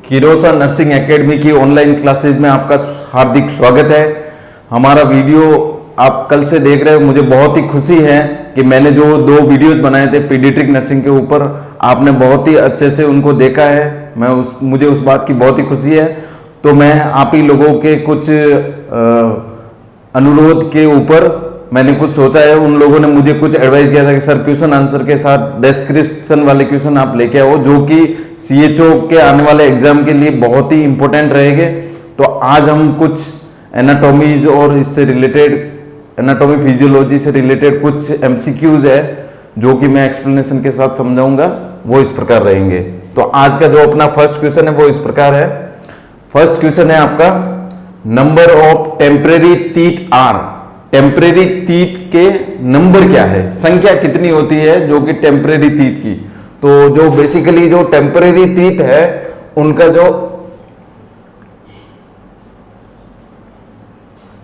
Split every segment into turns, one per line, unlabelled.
किरोसा nursing academy की online classes में आपका हार्दिक स्वागत है। हमारा वीडियो आप कल से देख रहे हो। मुझे बहुत ही खुशी है कि मैंने जो 2 वीडियोस बनाए थे पीडियाट्रिक नर्सिंग के ऊपर, आपने बहुत ही अच्छे से उनको देखा है। मुझे उस बात की बहुत ही खुशी है। तो मैं आप ही लोगों के कुछ अनुरोध के ऊपर मैंने कुछ सोचा है। उन लोगों ने मुझे कुछ एडवाइस किया था कि सर क्वेश्चन आंसर के साथ डिस्क्रिप्शन वाले क्वेश्चन आप लेके आओ, जो कि सीएचओ के आने वाले एग्जाम के लिए बहुत ही इंपॉर्टेंट रहेंगे। तो आज हम कुछ एनाटॉमीज और इससे रिलेटेड एनाटॉमी फिजियोलॉजी से रिलेटेड कुछ एमसीक्यूज है जो कि मैं एक्सप्लेनेशन के साथ समझाऊंगा, वो इस प्रकार रहेंगे। तो आज का जो अपना फर्स्ट क्वेश्चन है वो इस प्रकार है। फर्स्ट क्वेश्चन है आपका, number of temporary teeth are. Temporary teeth के नंबर क्या है, संख्या कितनी होती है जो कि टेम्परेरी टीथ की। तो जो बेसिकली जो टेम्परेरी टीथ है उनका जो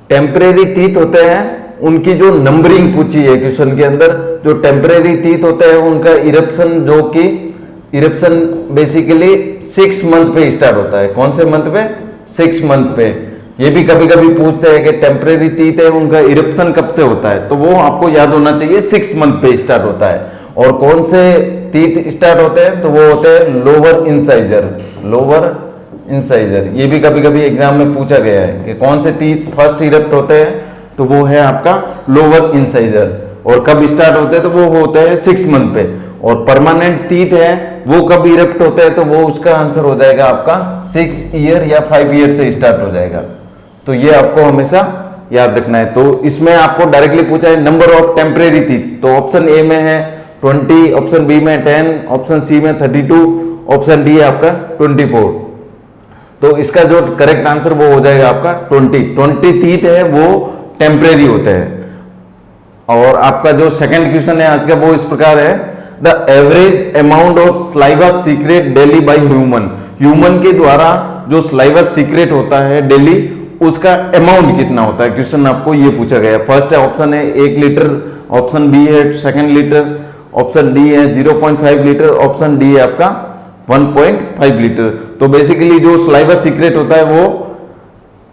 टेम्परेरी टीथ होते हैं उनकी जो नंबरिंग पूछी है क्वेश्चन के अंदर। जो टेम्परेरी टीथ होते हैं उनका इरप्शन, जो कि इरप्शन बेसिकली 6 मंथ पे स्टार्ट होता है। कौन से मंथ पे? 6 मंथ पे। ये भी कभी कभी पूछते हैं कि टेम्परेरी टीथ है उनका इरप्शन कब से होता है, तो वो आपको याद होना चाहिए 6 मंथ पे स्टार्ट होता है। और कौन से टीथ स्टार्ट होते हैं, तो वो होते हैं लोअर इंसाइजर। लोअर इंसाइजर ये भी कभी कभी एग्जाम में पूछा गया है कि कौन से टीथ फर्स्ट इरप्ट होते हैं, तो वो है आपका लोअर इंसाइजर। और कब स्टार्ट होते हैं, तो वो होते हैं 6 मंथ पे। और परमानेंट टीथ है वो कब इरप्ट होते हैं, तो वो उसका आंसर हो जाएगा आपका 6 ईयर या 5 ईयर से स्टार्ट हो जाएगा। तो ये आपको हमेशा याद रखना है। तो इसमें आपको डायरेक्टली पूछा है नंबर ऑफ टेम्परेरी टीथ, तो ऑप्शन ए में है 20, ऑप्शन बी में 10, ऑप्शन सी में 32, ऑप्शन डी है आपका 24। तो इसका जो करेक्ट आंसर वो हो जाएगा आपका 20 टीथ है वो टेम्परेरी होते हैं। और आपका जो सेकंड क्वेश्चन है आज का वो इस प्रकार है, the average amount of saliva secret daily by human. Human के द्वारा जो स्लाइवा सीक्रेट होता है डेली, उसका अमाउंट कितना होता है, क्वेश्चन आपको ये पूछा गया। फर्स्ट ऑप्शन है 1 लीटर, ऑप्शन बी है 2 लीटर, ऑप्शन डी है 0.5 लीटर, ऑप्शन डी है आपका 1.5 लीटर। तो बेसिकली जो स्लाइवा सीक्रेट होता है वो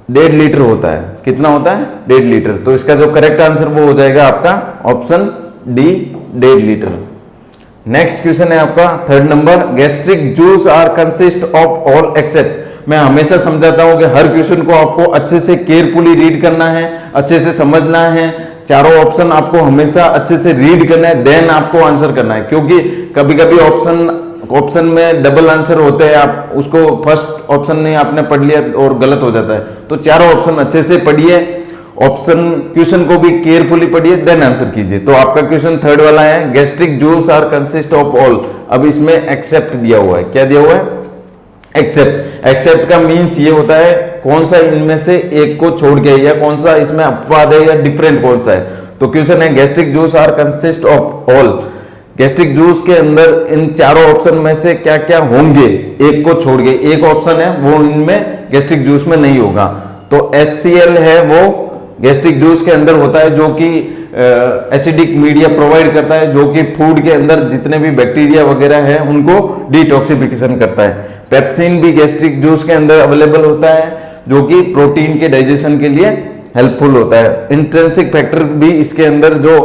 1.5 लीटर होता है। कितना होता है? 1.5 लीटर। तो इसका जो करेक्ट आंसर वो हो जाएगा आपका option D, 1.5 litre. Next question है आपका third number, gastric juice are consist of all except. मैं हमेशा समझाता हूं कि हर क्वेश्चन को आपको अच्छे से केयरफुली रीड करना है, अच्छे से समझना है। चारों ऑप्शन आपको हमेशा अच्छे से रीड करना है, देन आपको आंसर करना है। क्योंकि कभी कभी ऑप्शन में डबल आंसर होते हैं, आप उसको फर्स्ट ऑप्शन नहीं आपने पढ़ लिया और गलत हो जाता है। तो चारों ऑप्शन अच्छे से पढ़िए, ऑप्शन क्वेश्चन को भी केयरफुली पढ़िए, देन आंसर कीजिए। तो आपका क्वेश्चन थर्ड वाला है, gastric juice are consist of all. अब इसमें एक्सेप्ट दिया हुआ है। क्या दिया हुआ है? एक्सेप्ट। एक्सेप्ट का मीन्स ये होता है कौन सा इनमें से एक को छोड़ के, या कौन सा इसमें अपवाद है या डिफरेंट कौन सा है। तो क्वेश्चन है gastric juice are consist of all. Gastric juice के अंदर इन चारों ऑप्शन में से क्या क्या होंगे, एक को छोड़ के। एक ऑप्शन है वो इनमें गैस्ट्रिक जूस में नहीं होगा। तो HCl है वो गैस्ट्रिक जूस के अंदर होता है, जो कि एसिडिक मीडिया प्रोवाइड करता है, जो कि फूड के अंदर जितने भी बैक्टीरिया वगैरह है उनको डिटॉक्सिफिकेशन करता है। पेप्सिन भी गैस्ट्रिक जूस के अंदर अवेलेबल होता है, जो कि प्रोटीन के डाइजेशन के लिए हेल्पफुल होता है। इंट्रिंसिक फैक्टर भी इसके अंदर जो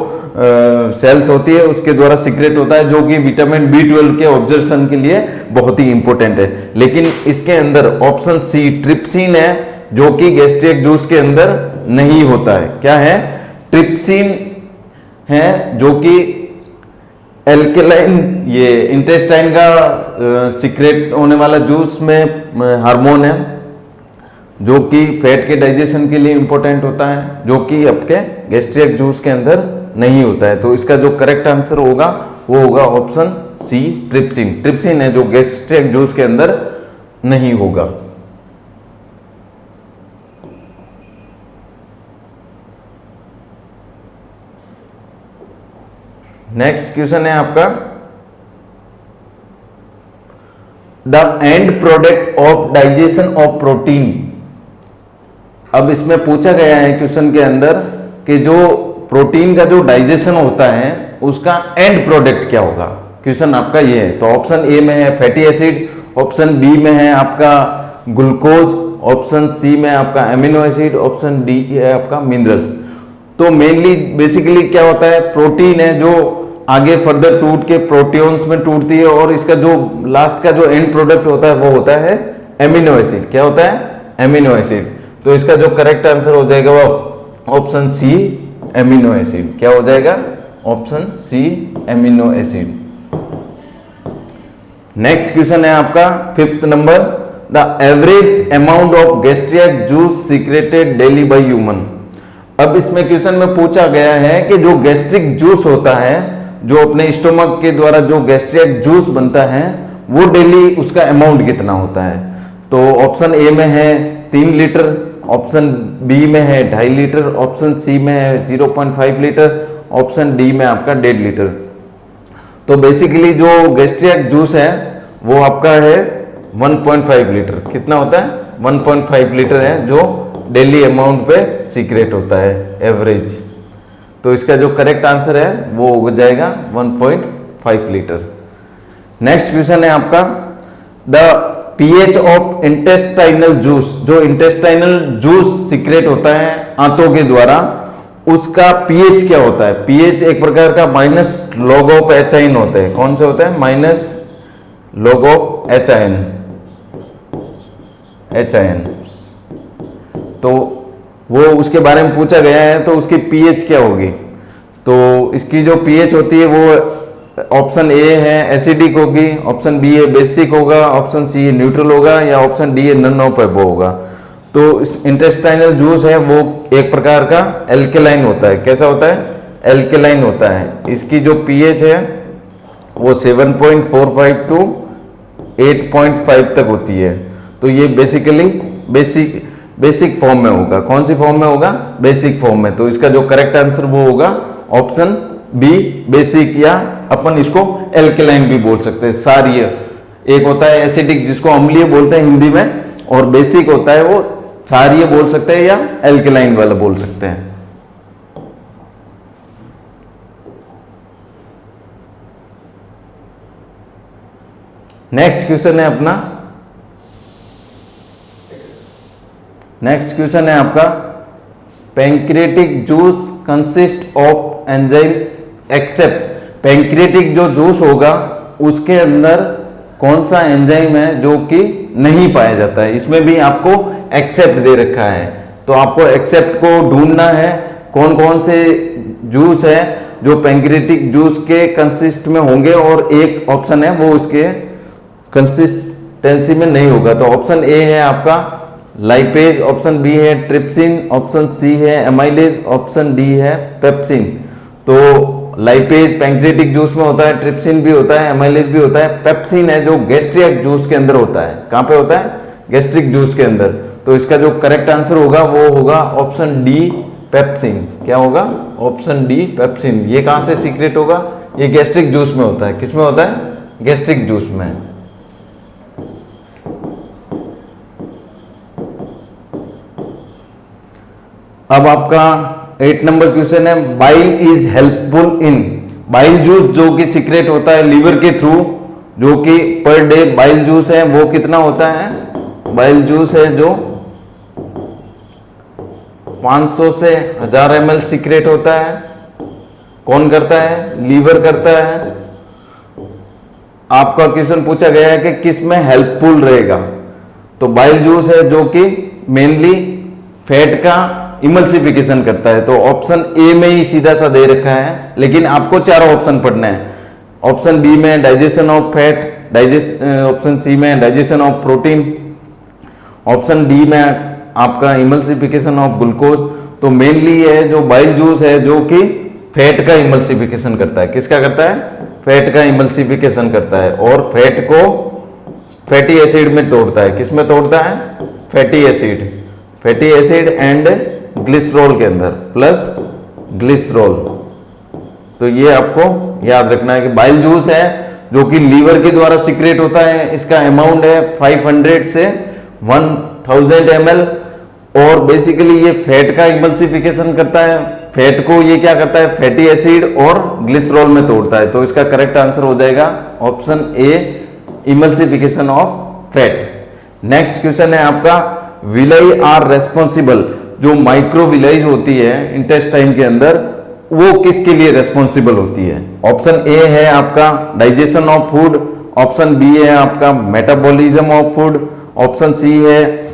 सेल्स होती है उसके द्वारा सीक्रेट होता है, जो कि विटामिन B12 के ऑब्जर्वेशन के लिए बहुत ही इंपॉर्टेंट है। लेकिन इसके अंदर ऑप्शन सी ट्रिप्सिन है, जो कि गैस्ट्रिक जूस के अंदर नहीं होता है। क्या है? ट्रिप्सिन है, जो कि एल्केलाइन, ये इंटेस्टाइन का सीक्रेट होने वाला जूस में हार्मोन है, जो कि फैट के डाइजेशन के लिए इंपॉर्टेंट होता है, जो कि आपके गैस्ट्रिक जूस के अंदर नहीं होता है। तो इसका जो करेक्ट आंसर होगा वो होगा ऑप्शन सी ट्रिप्सिन। ट्रिप्सिन है जो गैस्ट्रिक जूस के अंदर नहीं होगा। नेक्स्ट क्वेश्चन है आपका, the end product of digestion of protein. अब इसमें पूछा गया है क्वेश्चन के अंदर कि जो प्रोटीन का जो डाइजेशन होता है उसका एंड प्रोडक्ट क्या होगा। क्वेश्चन आपका ये है। तो ऑप्शन ए में है फैटी एसिड, ऑप्शन बी में है आपका ग्लूकोज, ऑप्शन सी में आपका एमिनो एसिड, ऑप्शन डी है आपका मिनरल्स। तो मेनली बेसिकली क्या होता है, प्रोटीन है जो आगे फर्दर टूट के प्रोटियोन्स में टूटती है और इसका जो लास्ट का जो एंड प्रोडक्ट होता है वो होता है एमिनो एसिड। क्या होता है? Amino acid. तो इसका जो करेक्ट आंसर हो जाएगा वो ऑप्शन सी एमिनो एसिड। क्या हो जाएगा? Option C amino acid. Next question है आपका 5th number, the average amount of gastric juice secreted daily by human. अब इसमें क्वेश्चन में पूछा गया है कि जो गैस्ट्रिक जूस होता है, जो अपने स्टोमक के द्वारा जो गैस्ट्रिक जूस बनता है, वो डेली उसका अमाउंट कितना होता है। तो ऑप्शन ए में है 3 लीटर, ऑप्शन बी में है 2.5 लीटर, ऑप्शन सी में है 0.5 लीटर, ऑप्शन डी में आपका 1.5 लीटर। तो बेसिकली जो गैस्ट्रिक जूस है वो आपका है 1.5 लीटर। कितना होता है? 1.5 लीटर है जो डेली अमाउंट पे सीक्रेट होता है एवरेज। तो इसका जो करेक्ट आंसर है वो हो जाएगा 1.5 लीटर। नेक्स्ट क्वेश्चन है आपका, the pH of intestinal juice. जो इंटेस्टाइनल जूस सीक्रेट होता है आंतों के द्वारा, उसका पीएच क्या होता है? पीएच एक प्रकार का माइनस लॉग ऑफ एचआईन होता है। कौन सा होता है? Minus log of H ion. तो वो उसके बारे में पूछा गया है, तो उसकी पीएच क्या होगी? तो इसकी जो पीएच होती है वो ऑप्शन ए है एसिडिक होगी, ऑप्शन बी है बेसिक होगा, ऑप्शन सी है न्यूट्रल होगा, या ऑप्शन डी है नन ऑफ एबो होगा। तो इंटेस्टाइनल जूस है वो एक प्रकार का एल्केलाइन होता है। कैसा होता है? एल्केलाइन होता है। इसकी जो पीएच है वो 7.45 टू 8.5 तक होती है। तो ये बेसिकली बेसिक फॉर्म में होगा। कौन सी फॉर्म में होगा? बेसिक फॉर्म में। तो इसका जो करेक्ट आंसर वो होगा ऑप्शन बी बेसिक, या अपन इसको एल्केलाइन भी बोल सकते हैं। सारीय एक होता है एसिडिक जिसको अम्लीय बोलते हैं हिंदी में, और बेसिक होता है वो सारीय बोल सकते हैं या एल्केलाइन वाला बोल सकते हैं। नेक्स्ट क्वेश्चन है अपना, नेक्स्ट क्वेश्चन है आपका, pancreatic juice consist of enzyme except. Pancreatic जो जूस होगा उसके अंदर कौन सा एंजाइम है जो कि नहीं पाया जाता है। इसमें भी आपको एक्सेप्ट दे रखा है, तो आपको एक्सेप्ट को ढूंढना है। कौन कौन से जूस है जो पैंक्रियाटिक जूस के कंसिस्ट में होंगे, और एक ऑप्शन है वो उसके कंसिस्टेंसी में नहीं होगा। तो ऑप्शन ए है आपका लाइपेज, ऑप्शन बी है ट्रिप्सिन, ऑप्शन सी है एमाइलेज, ऑप्शन डी है पेप्सिन। तो लाइपेज पैंक्रियाटिक जूस में होता है, ट्रिप्सिन भी होता है, एमाइलेज भी होता है, पेप्सिन है जो गैस्ट्रिक जूस के अंदर होता है। कहां पे होता है? गैस्ट्रिक जूस के अंदर। तो इसका जो करेक्ट आंसर होगा वो होगा ऑप्शन डी पेप्सिन। क्या होगा? Option D pepsin. ये कहां से सीक्रेट होगा? ये गैस्ट्रिक जूस में होता है। किसमें होता है? गैस्ट्रिक जूस में। अब आपका 8 नंबर क्वेश्चन है, bile is helpful in. Bile juice जो कि सीक्रेट होता है लीवर के थ्रू, जो कि पर डे बाइल जूस है वो कितना होता है? बाइल जूस है जो 500 से 1000 ml सीक्रेट होता है। कौन करता है? लीवर करता है। आपका क्वेश्चन पूछा गया है कि किस में हेल्पफुल रहेगा। तो बाइल जूस है जो कि मेनली फैट का इमल्सिफिकेशन करता है। तो ऑप्शन ए में ही सीधा सा दे रखा है, लेकिन आपको चारों ऑप्शन पढ़ना है। ऑप्शन बी में digestion of fat, option C में digestion of protein, option D में आपका इमल्सिफिकेशन ऑफ ग्लूकोज। तो मेनली है जो बाइल जूस है जो कि फैट का इमल्सिफिकेशन करता है। किसका करता है? फैट का इमल्सिफिकेशन करता है, और फैट को फैटी एसिड में तोड़ता है। किस में तोड़ता है? फैटी एसिड एंड ग्लिसरॉल के अंदर, प्लस ग्लिसरॉल। तो ये आपको याद रखना है कि बाइल जूस है जो कि लीवर के द्वारा सीक्रेट होता है। इसका अमाउंट है 500 से 1000 ml, और बेसिकली ये फैट का इमल्सिफिकेशन करता है। फैट को ये क्या करता है? फैटी एसिड और ग्लिसरॉल में तोड़ता है। तो इसका करेक्ट आंसर हो जाएगा option A emulsification of fat. Next question है आपका विलाई आर रेस्पॉन्सिबल, जो माइक्रो विलाईज होती है इंटेस्टाइन के अंदर, वो किसके लिए रेस्पॉन्सिबल होती है? ऑप्शन ए है आपका digestion of food, option B है आपका metabolism of food, option C है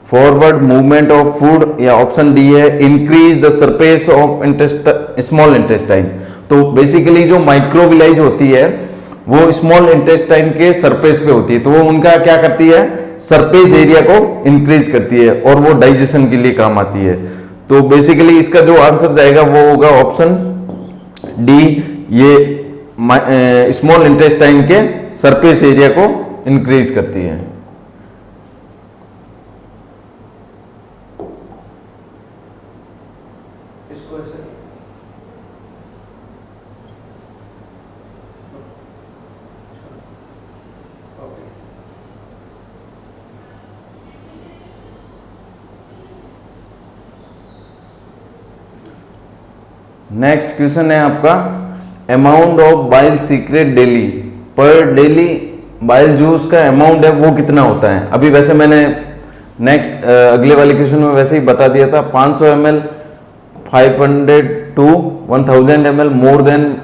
फॉरवर्ड मूवमेंट ऑफ फूड, या ऑप्शन डी है increase the surface of small intestine. तो बेसिकली जो माइक्रोविलाइज होती है वो स्मॉल इंटेस्टाइन के सरफेस पे होती है, तो वो उनका क्या करती है, सरफेस एरिया को इंक्रीज करती है और वो डाइजेशन के लिए काम आती है। तो बेसिकली इसका जो आंसर जाएगा वो होगा ऑप्शन डी, ये स्मॉल इंटेस्टाइन के सरफेस एरिया को इंक्रीज करती है। नेक्स्ट क्वेश्चन है आपका amount of bile secret daily, पर डेली बाइल जूस का अमाउंट है वो कितना होता है? अभी वैसे मैंने नेक्स्ट अगले वाले क्वेश्चन में वैसे ही बता दिया था, 500 ml, 500 to 1000 ml, more than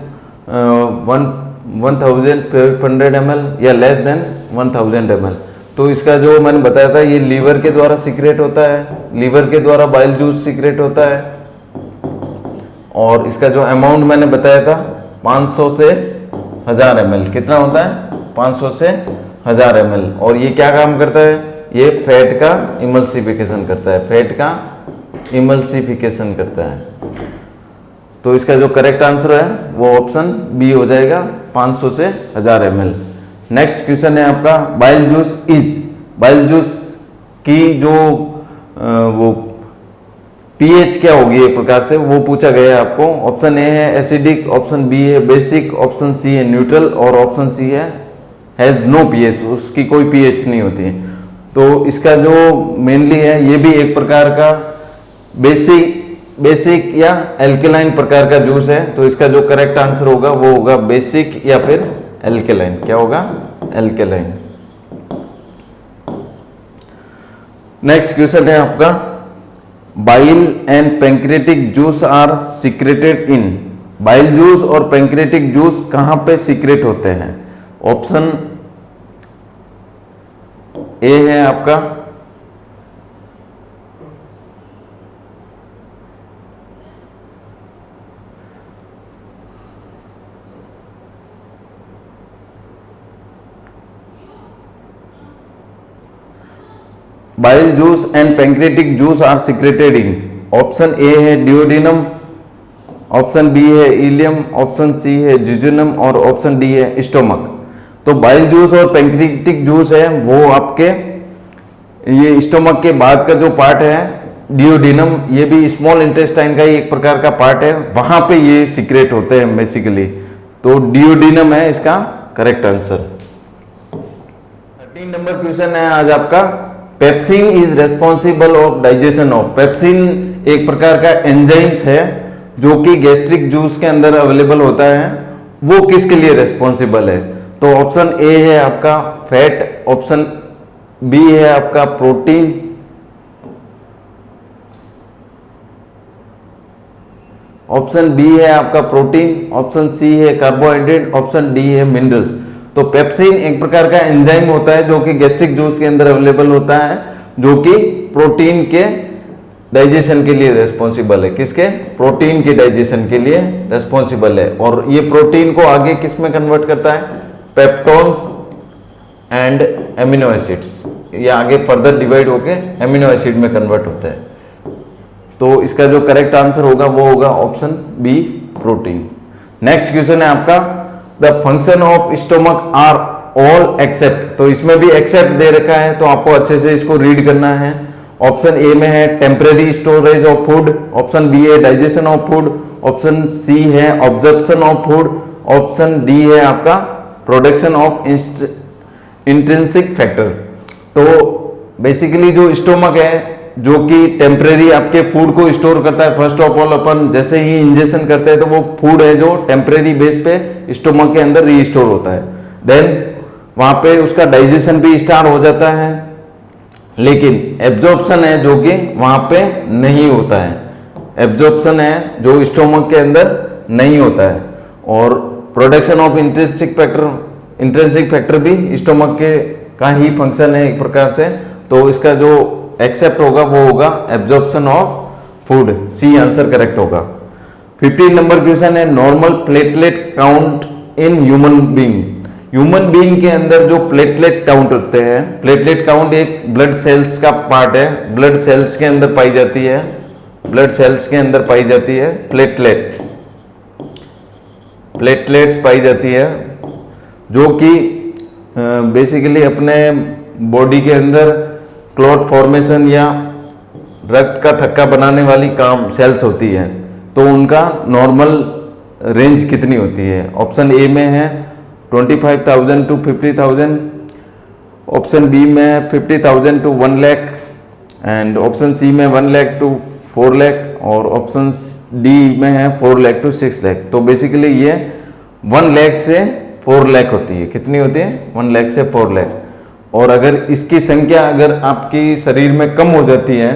1500 ml या लेस देन 1000 ml। तो इसका जो मैंने बताया था ये लीवर के द्वारा सीक्रेट होता है, लीवर के द्वारा बाइल जूस सीक्रेट होता है। और इसका जो अमाउंट मैंने बताया था 500 से 1000 ml, कितना होता है? 500 से 1000 ml। और ये क्या काम करता है? ये फैट का इमल्सिफिकेशन करता है, फैट का इमल्सिफिकेशन करता है। तो इसका जो करेक्ट आंसर है वो ऑप्शन बी हो जाएगा, 500 से 1000 ml। नेक्स्ट क्वेश्चन है आपका bile juice is, bile juice की जो वो पीएच क्या होगी एक प्रकार से वो पूछा गया है आपको। ऑप्शन ए है एसिडिक, ऑप्शन बी है बेसिक, ऑप्शन सी है न्यूट्रल और ऑप्शन सी है हैज नो पीएच, उसकी कोई पीएच नहीं होती है। तो इसका जो मेनली है ये भी एक प्रकार का बेसिक या एल्केलाइन प्रकार का जूस है। तो इसका जो करेक्ट आंसर होगा वो होगा बेसिक या फिर एल्केलाइन। क्या होगा? एल्केलाइन। नेक्स्ट क्वेश्चन है आपका bile and pancreatic juice are secreted in, bile juice और पैंक्रेटिक जूस कहां पे सीक्रेट होते हैं? ऑप्शन ए है आपका bile juice and pancreatic juice are secreted in, option A है डिओडिनम, ऑप्शन बी है इलियम, ऑप्शन सी है जुजुनम और ऑप्शन डी है स्टोमक। तो बाइल जूस और पैंक्रेटिक जूस है वो आपके ये स्टोमक के बाद का जो पार्ट है डिओडिनम, ये भी स्मॉल इंटेस्टाइन का ही एक प्रकार का पार्ट है, वहां पे ये सीक्रेट होते हैं बेसिकली। तो डिओडिनम है इसका करेक्ट आंसर। 13 नंबर क्वेश्चन है आज आपका pepsin is responsible of digestion of, pepsin एक प्रकार का एंजाइम्स है जो कि गैस्ट्रिक जूस के अंदर अवेलेबल होता है, वो किसके लिए रेस्पॉन्सिबल है? तो ऑप्शन ए है आपका फैट, ऑप्शन बी है आपका प्रोटीन, ऑप्शन बी है आपका प्रोटीन, ऑप्शन सी है कार्बोहाइड्रेट, ऑप्शन डी है मिनरल्स। तो पेप्सिन एक प्रकार का एंजाइम होता है जो कि गैस्ट्रिक जूस के अंदर अवेलेबल होता है, जो कि प्रोटीन के डाइजेशन के लिए रेस्पॉन्सिबल है। किसके? प्रोटीन के डाइजेशन के लिए रेस्पॉन्सिबल है। और ये प्रोटीन को आगे किस में कन्वर्ट करता है? पेप्टोन्स एंड एमिनो एसिड्स, ये आगे फर्दर डिवाइड होके एमिनो एसिड में कन्वर्ट होता है। तो इसका जो करेक्ट आंसर होगा वो होगा option B protein. Next question है आपका the function of stomach are all except, तो इसमें भी एक्सेप्ट दे रखा है तो आपको अच्छे से इसको रीड करना है। ऑप्शन ए में है temporary storage of food, option B है digestion of food, option C है absorption of food, option D है आपका प्रोडक्शन ऑफ इंट्रिंसिक फैक्टर। तो बेसिकली जो स्टोमक है जो कि टेम्परेरी आपके फूड को स्टोर करता है, फर्स्ट ऑफ ऑल अपन जैसे ही इंजेक्शन करते हैं तो वो फूड है जो टेम्परेरी बेस पे स्टोमक के अंदर रीस्टोर होता है। देन वहां पे उसका डाइजेशन भी स्टार्ट हो जाता है, लेकिन एब्जॉर्प्शन है जो कि वहां पे नहीं होता है। एब्जॉर्प्शन है जो स्टोमक के अंदर नहीं होता है। और प्रोडक्शन ऑफ इंट्रिंसिक फैक्टर भी स्टोमक के का ही फंक्शन है एक प्रकार से। तो इसका जो एक्सेप्ट होगा वो होगा absorption of food, C answer correct होगा। 15 नंबर क्वेश्चन है normal platelet count in human being. Human being के अंदर जो प्लेटलेट काउंट होते हैं, प्लेटलेट काउंट एक ब्लड सेल्स का पार्ट है, ब्लड सेल्स के अंदर पाई जाती है, ब्लड सेल्स के अंदर पाई जाती है प्लेटलेट्स पाई जाती है, जो कि बेसिकली अपने बॉडी के अंदर क्लॉट फॉर्मेशन या रक्त का थक्का बनाने वाली काम सेल्स होती है। तो उनका नॉर्मल रेंज कितनी होती है? ऑप्शन ए में है 25,000 to 50,000, ऑप्शन बी में 50,000 to 1 lakh, and option C में 1 लाख to 4 लाख, और ऑप्शन डी में है 4 लाख to 6 लाख। तो बेसिकली ये 1 लाख से 4 लाख होती है। कितनी होती है? 1 लाख से 4 लाख। और अगर इसकी संख्या अगर आपकी शरीर में कम हो जाती है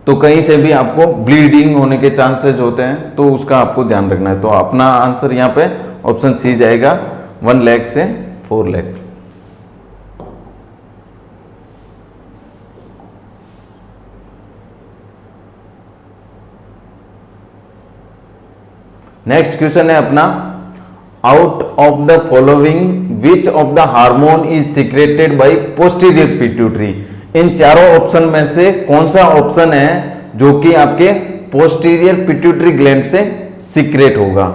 तो कहीं से भी आपको ब्लीडिंग होने के चांसेस होते हैं, तो उसका आपको ध्यान रखना है। तो अपना आंसर यहाँ पे ऑप्शन सी जाएगा, 1 लाख से 4 लाख। नेक्स्ट क्वेश्चन है अपना, out of the following which of the hormone is secreted by posterior pituitary. इन चारों ऑप्शन में से कौन सा ऑप्शन है जो कि आपके पोस्टीरियर पिट्यूटरी ग्लैंड से सीक्रेट होगा?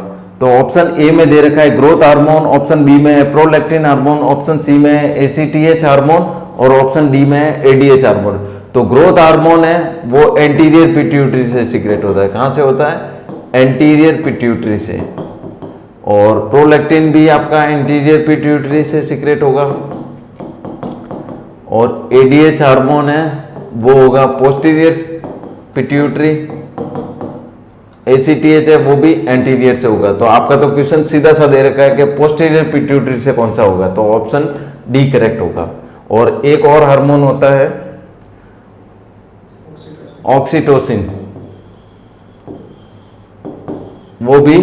तो ऑप्शन ए में दे रखा है ग्रोथ हार्मोन, ऑप्शन बी में है प्रोलैक्टिन हार्मोन, ऑप्शन सी में है एसीटीएच हार्मोन, और ऑप्शन डी में है एडीएच हार्मोन। तो ग्रोथ हार्मोन है वो एंटीरियर पिट्यूटरी से सीक्रेट होता है। कहां से होता है? एंटीरियर पिट्यूटरी से। और प्रोलैक्टिन भी आपका एंटीरियर पिट्यूटरी से सीक्रेट होगा, और एडीएच हार्मोन है वो होगा पोस्टीरियर पिट्यूटरी, एसीटीएच है वो भी एंटीरियर से होगा। तो आपका तो क्वेश्चन सीधा सा दे रखा है कि पोस्टीरियर पिट्यूटरी से कौन सा होगा, तो ऑप्शन डी करेक्ट होगा। और एक और हार्मोन होता है ऑक्सीटोसिन, वो भी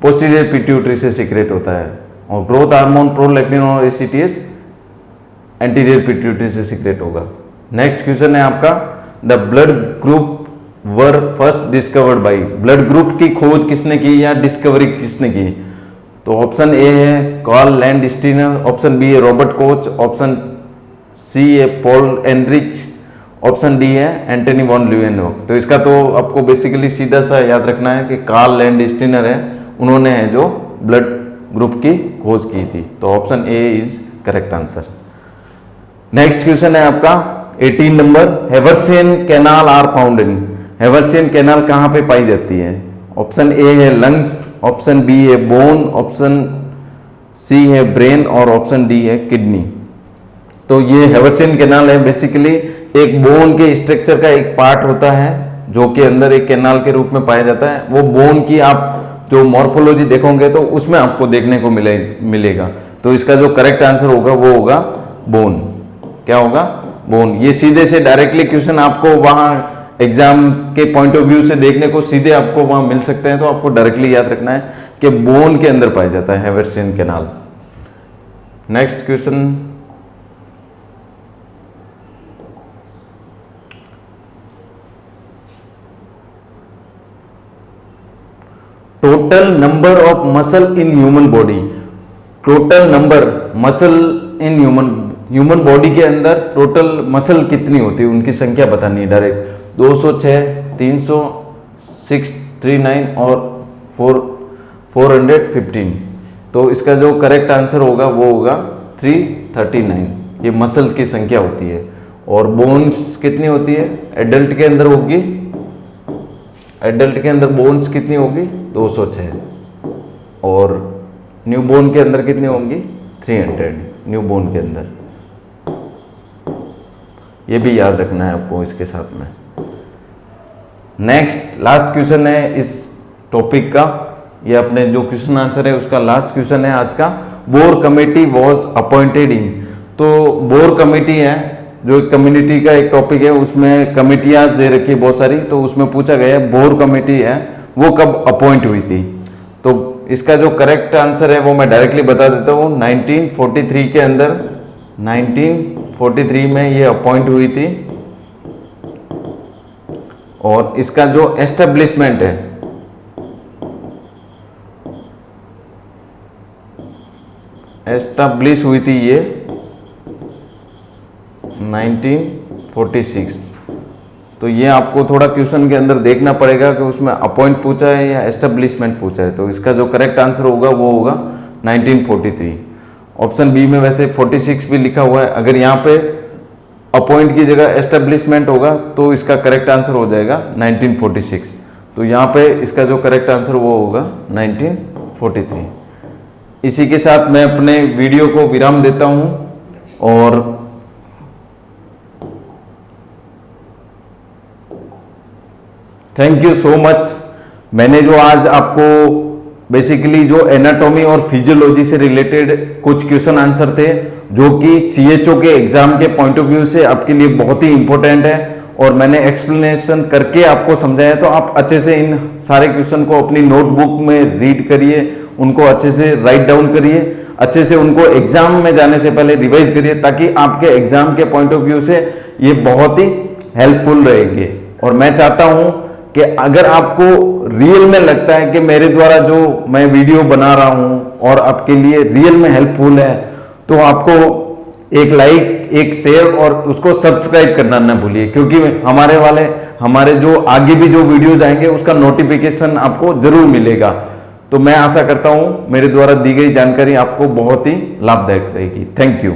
पोस्टीरियर पिट्यूटरी से सीक्रेट होता है। और ग्रोथ हार्मोन, प्रोलैक्टिन और एसीटीएच एंटीरियर पिट्यूटरी से सीक्रेट होगा। नेक्स्ट क्वेश्चन है आपका, the blood group were first discovered by. Blood group की खोज किसने की या डिस्कवरी किसने की? तो ऑप्शन ए है कार्ल लैंडस्टीनर, ऑप्शन बी है रॉबर्ट कोच, ऑप्शन सी है पॉल एनरिच, ऑप्शन डी है एंटनी वॉन ल्यूवेनहोक। तो इसका तो आपको बेसिकली सीधा सा याद रखना है कि कार्ल लैंडस्टीनर है, उन्होंने है जो ब्लड ग्रुप की खोज की थी। तो option A is correct answer. Next question है आपका 18 number, Haversian canal are found in. Haversian canal कहां पे पाई जाती है? ऑप्शन ए है लंग्स, ऑप्शन बी है बोन, ऑप्शन सी है ब्रेन, और ऑप्शन डी है किडनी। तो ये हेवर्सियन कैनाल है बेसिकली एक बोन के स्ट्रक्चर का एक पार्ट होता है जो कि अंदर एक कैनाल के रूप में पाया जाता है। वो बोन की आप जो मॉर्फोलॉजी देखोगे तो उसमें आपको देखने को मिलेगा। तो इसका जो करेक्ट आंसर होगा वो होगा बोन। क्या होगा? बोन। ये सीधे से डायरेक्टली क्वेश्चन आपको वहां एग्जाम के पॉइंट ऑफ व्यू से देखने को सीधे आपको वहां मिल सकते हैं, तो आपको डायरेक्टली याद रखना है कि बोन के अंदर पाया जाता है Haversian canal. Next question, total number of muscle in human body. Total number muscle in human body के अंदर टोटल मसल कितनी होती है, उनकी संख्या बतानी है डायरेक्ट। 206, 300, 639 और 415। तो इसका जो करेक्ट आंसर होगा वो होगा 339। ये मसल की संख्या होती है। और बोन्स कितनी होती है? एडल्ट के अंदर होगी, एडल्ट के अंदर बोन्स कितनी होगी? 206। और न्यू बोन के अंदर कितनी होंगी? 300 न्यू बोन के अंदर। ये भी याद रखना है आपको इसके साथ में। नेक्स्ट लास्ट क्वेश्चन है इस टॉपिक का, ये अपने जो क्वेश्चन आंसर है उसका लास्ट क्वेश्चन है आज का। Bore committee was appointed in. तो बोर कमेटी है जो कम्युनिटी का एक टॉपिक है, उसमें कमेटियां दे रखी है बहुत सारी, तो उसमें पूछा गया है बोर कमेटी है वो कब अपॉइंट हुई थी। तो इसका जो करेक्ट आंसर है वो मैं डायरेक्टली बता देता हूँ, 1943 के अंदर, 1943 में ये अपॉइंट हुई थी। और इसका जो एस्टेब्लिशमेंट है, एस्टेब्लिश हुई थी ये 1946। तो ये आपको थोड़ा क्वेश्चन के अंदर देखना पड़ेगा कि उसमें अपॉइंट पूछा है या एस्टेब्लिशमेंट पूछा है। तो इसका जो करेक्ट आंसर होगा वो होगा 1943। ऑप्शन बी में वैसे 46 भी लिखा हुआ है, अगर यहाँ पे अपॉइंट की जगह एस्टेब्लिशमेंट होगा तो इसका करेक्ट आंसर हो जाएगा 1946। तो यहाँ पे इसका जो करेक्ट आंसर वो होगा 1943। इसी के साथ मैं अपने वीडियो को विराम देता हूँ और थैंक यू सो मच। मैंने जो आज आपको बेसिकली जो एनाटॉमी और फिजियोलॉजी से रिलेटेड कुछ क्वेश्चन आंसर थे जो कि सीएचओ के एग्जाम के पॉइंट ऑफ व्यू से आपके लिए बहुत ही इंपॉर्टेंट है, और मैंने एक्सप्लेनेशन करके आपको समझाया, तो आप अच्छे से इन सारे क्वेश्चन को अपनी नोटबुक में रीड करिए, उनको अच्छे से राइट डाउन करिए, अच्छे से उनको एग्जाम में जाने से पहले रिवाइज करिए, ताकि आपके एग्जाम के पॉइंट ऑफ व्यू से ये बहुत ही हेल्पफुल रहेंगे। और मैं चाहता हूं कि अगर आपको रियल में लगता है कि मेरे द्वारा जो मैं वीडियो बना रहा हूं और आपके लिए रियल में हेल्पफुल है, तो आपको एक लाइक, एक शेयर और उसको सब्सक्राइब करना ना भूलिए, क्योंकि हमारे जो आगे भी जो वीडियोज आएंगे उसका नोटिफिकेशन आपको जरूर मिलेगा। तो मैं आशा करता हूं मेरे द्वारा दी गई जानकारी आपको बहुत ही लाभदायक रहेगी। Thank you.